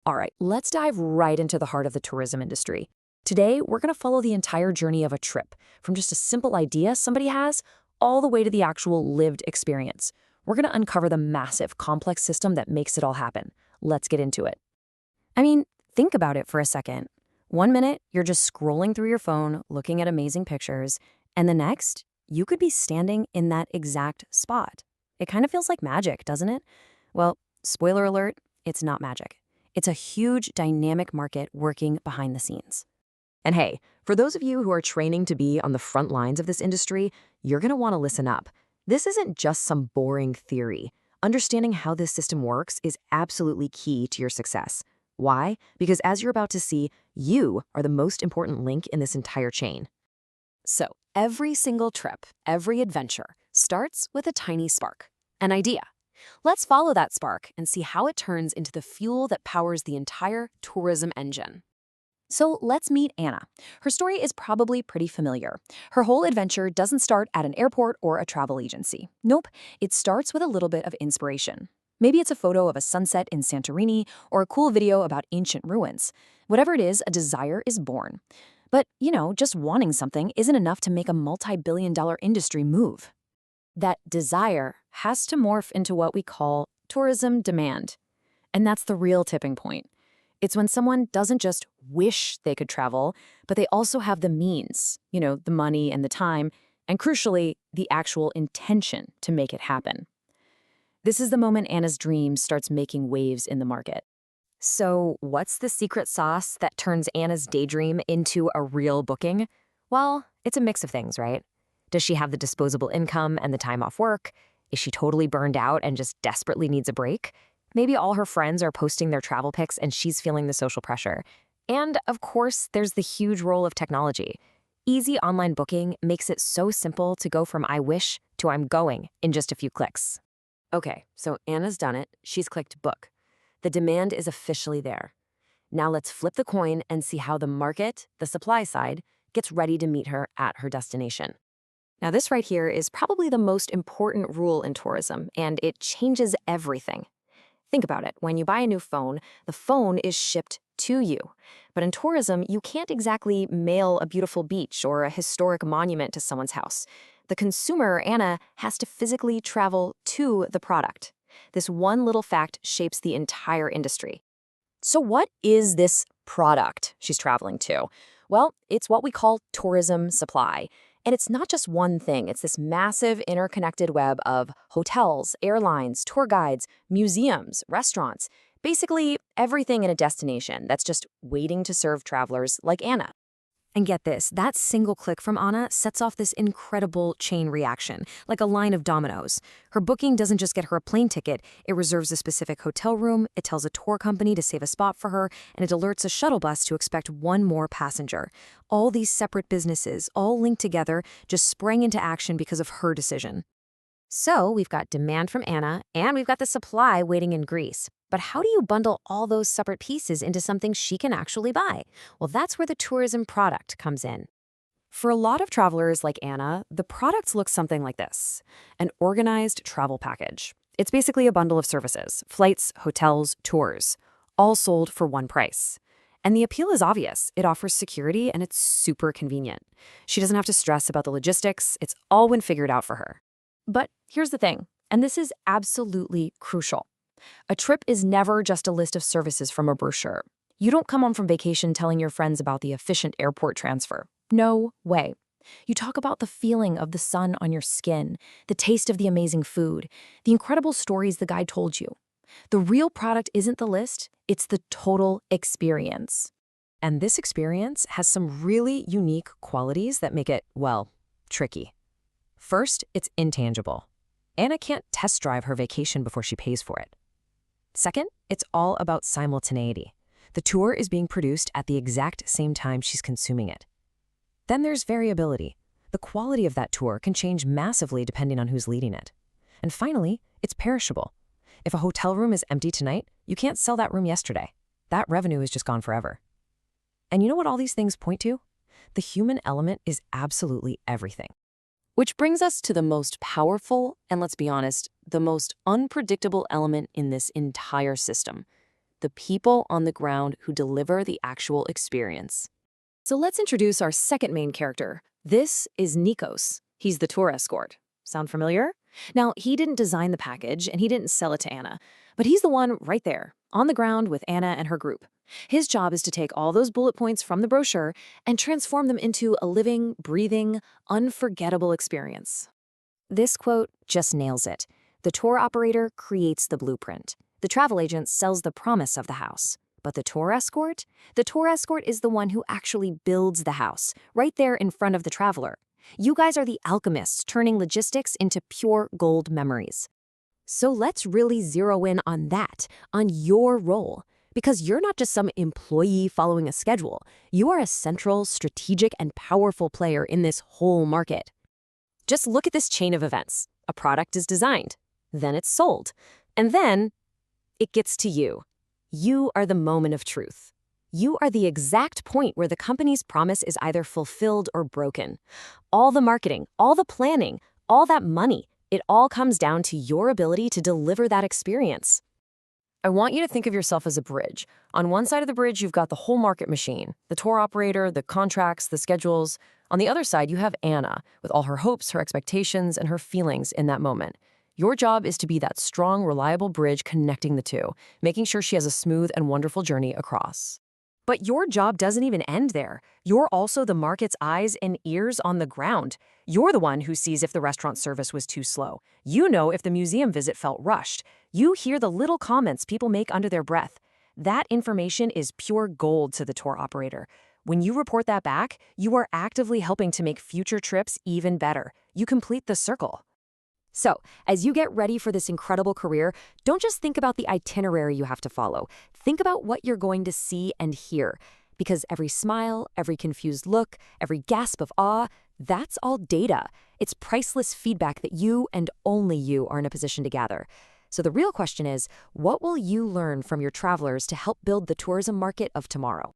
All right, let's dive right into the heart of the tourism industry. Today, we're going to follow the entire journey of a trip, from just a simple idea somebody has, all the way to the actual lived experience. We're going to uncover the massive, complex system that makes it all happen. Let's get into it. I mean, think about it for a second. One minute, you're just scrolling through your phone, looking at amazing pictures, and the next, you could be standing in that exact spot. It kind of feels like magic, doesn't it? Well, spoiler alert, it's not magic. It's a huge, dynamic market working behind the scenes. And hey, for those of you who are training to be on the front lines of this industry, you're going to want to listen up. This isn't just some boring theory. Understanding how this system works is absolutely key to your success. Why? Because as you're about to see, you are the most important link in this entire chain. So, every single trip, every adventure, starts with a tiny spark, an idea. Let's follow that spark and see how it turns into the fuel that powers the entire tourism engine. So let's meet Anna. Her story is probably pretty familiar. Her whole adventure doesn't start at an airport or a travel agency. Nope, it starts with a little bit of inspiration. Maybe it's a photo of a sunset in Santorini or a cool video about ancient ruins. Whatever it is, a desire is born. But, just wanting something isn't enough to make a multi-billion-dollar industry move. That desire has to morph into what we call tourism demand. And that's the real tipping point. It's when someone doesn't just wish they could travel, but they also have the means, the money and the time, and crucially, the actual intention to make it happen. This is the moment Anna's dream starts making waves in the market. So, what's the secret sauce that turns Anna's daydream into a real booking? Well, it's a mix of things, right? Does she have the disposable income and the time off work? Is she totally burned out and just desperately needs a break? Maybe all her friends are posting their travel pics and she's feeling the social pressure. And, of course, there's the huge role of technology. Easy online booking makes it so simple to go from I wish to I'm going in just a few clicks. Okay, so Anna's done it. She's clicked book. The demand is officially there. Now let's flip the coin and see how the market, the supply side, gets ready to meet her at her destination. Now this right here is probably the most important rule in tourism, and it changes everything. Think about it. When you buy a new phone, the phone is shipped to you. But in tourism, you can't exactly mail a beautiful beach or a historic monument to someone's house. The consumer, Anna, has to physically travel to the product. This one little fact shapes the entire industry. So what is this product she's traveling to? Well, it's what we call tourism supply. And it's not just one thing. It's this massive interconnected web of hotels, airlines, tour guides, museums, restaurants, basically everything in a destination that's just waiting to serve travelers like Anna. And get this, that single click from Anna sets off this incredible chain reaction, like a line of dominoes. Her booking doesn't just get her a plane ticket, it reserves a specific hotel room, it tells a tour company to save a spot for her, and it alerts a shuttle bus to expect one more passenger. All these separate businesses, all linked together, just sprang into action because of her decision. So we've got demand from Anna, and we've got the supply waiting in Greece. But how do you bundle all those separate pieces into something she can actually buy? Well, that's where the tourism product comes in. For a lot of travelers like Anna, the products look something like this: an organized travel package. It's basically a bundle of services, flights, hotels, tours, all sold for one price. And the appeal is obvious. It offers security and it's super convenient. She doesn't have to stress about the logistics. It's all been figured out for her. But here's the thing, and this is absolutely crucial. A trip is never just a list of services from a brochure. You don't come home from vacation telling your friends about the efficient airport transfer. No way. You talk about the feeling of the sun on your skin, the taste of the amazing food, the incredible stories the guide told you. The real product isn't the list, it's the total experience. And this experience has some really unique qualities that make it, well, tricky. First, it's intangible. Anna can't test drive her vacation before she pays for it. Second, it's all about simultaneity. The tour is being produced at the exact same time she's consuming it. Then there's variability. The quality of that tour can change massively depending on who's leading it. And finally, it's perishable. If a hotel room is empty tonight, you can't sell that room yesterday. That revenue is just gone forever. And you know what all these things point to? The human element is absolutely everything. Which brings us to the most powerful, and let's be honest, the most unpredictable element in this entire system: the people on the ground who deliver the actual experience. So let's introduce our second main character. This is Nikos. He's the tour escort. Sound familiar? Now, he didn't design the package and he didn't sell it to Anna, but he's the one right there, on the ground with Anna and her group. His job is to take all those bullet points from the brochure and transform them into a living, breathing, unforgettable experience. This quote just nails it. The tour operator creates the blueprint. The travel agent sells the promise of the house. But the tour escort? The tour escort is the one who actually builds the house, right there in front of the traveler. You guys are the alchemists turning logistics into pure gold memories. So let's really zero in on that, on your role. Because you're not just some employee following a schedule. You are a central, strategic, and powerful player in this whole market. Just look at this chain of events. A product is designed, then it's sold, and then it gets to you. You are the moment of truth. You are the exact point where the company's promise is either fulfilled or broken. All the marketing, all the planning, all that money, it all comes down to your ability to deliver that experience. I want you to think of yourself as a bridge. On one side of the bridge, you've got the whole market machine, the tour operator, the contracts, the schedules. On the other side, you have Anna, with all her hopes, her expectations, and her feelings in that moment. Your job is to be that strong, reliable bridge connecting the two, making sure she has a smooth and wonderful journey across. But your job doesn't even end there. You're also the market's eyes and ears on the ground. You're the one who sees if the restaurant service was too slow. You know if the museum visit felt rushed. You hear the little comments people make under their breath. That information is pure gold to the tour operator. When you report that back, you are actively helping to make future trips even better. You complete the circle. So, as you get ready for this incredible career, don't just think about the itinerary you have to follow. Think about what you're going to see and hear. Because every smile, every confused look, every gasp of awe, that's all data. It's priceless feedback that you and only you are in a position to gather. So the real question is, what will you learn from your travelers to help build the tourism market of tomorrow?